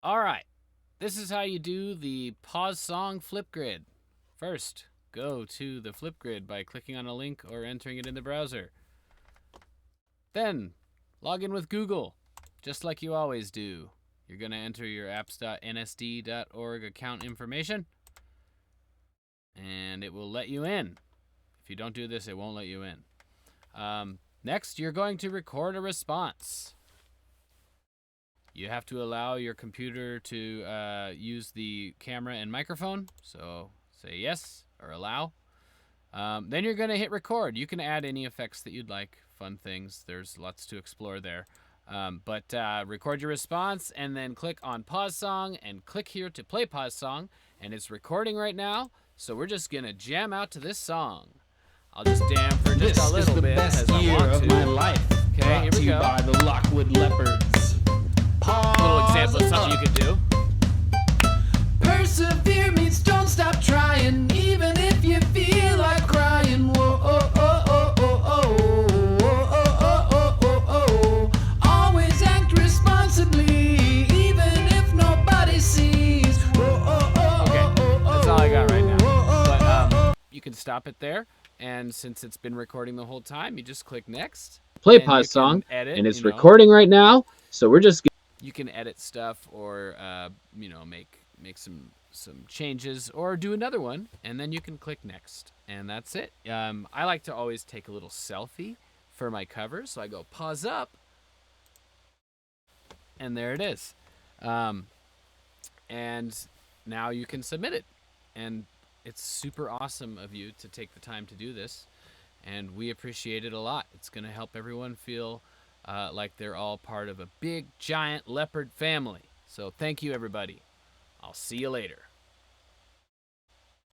All right, this is how you do the pause song FlipGrid. First, go to the FlipGrid by clicking on a link or entering it in the browser. Then, log in with Google, just like you always do. You're going to enter your apps.nsd.org account information, and it will let you in. If you don't do this, it won't let you in. Next, you're going to record a response. You have to allow your computer to use the camera and microphone. So say yes or allow. Then you're going to hit record. You can add any effects that you'd like, fun things. There's lots to explore there. But record your response and then click on pause song and click here to play pause song. And it's recording right now. So we're just going to jam out to this song. I'll just jam for just a little bit as I want to. My life. Okay, here we go. By the Lockwood Leopards. Pause. A little example of something you could do. Persevere means don't stop trying, even if you feel like crying. Whoa, oh, oh, oh, oh, oh, oh, oh, oh, oh. Always act responsibly, even if nobody sees. Okay, that's all I got right now. But you can stop it there, and since it's been recording the whole time, you just click next. Play pause song, edit, and it's recording right now. So we're just you can edit stuff or make some changes or do another one, and then you can click next, and that's it. I like to always take a little selfie for my covers, so I go pause up, and there it is. And now you can submit it, and it's super awesome of you to take the time to do this, and we appreciate it a lot. It's going to help everyone feel like they're all part of a big, giant leopard family. So thank you, everybody. I'll see you later.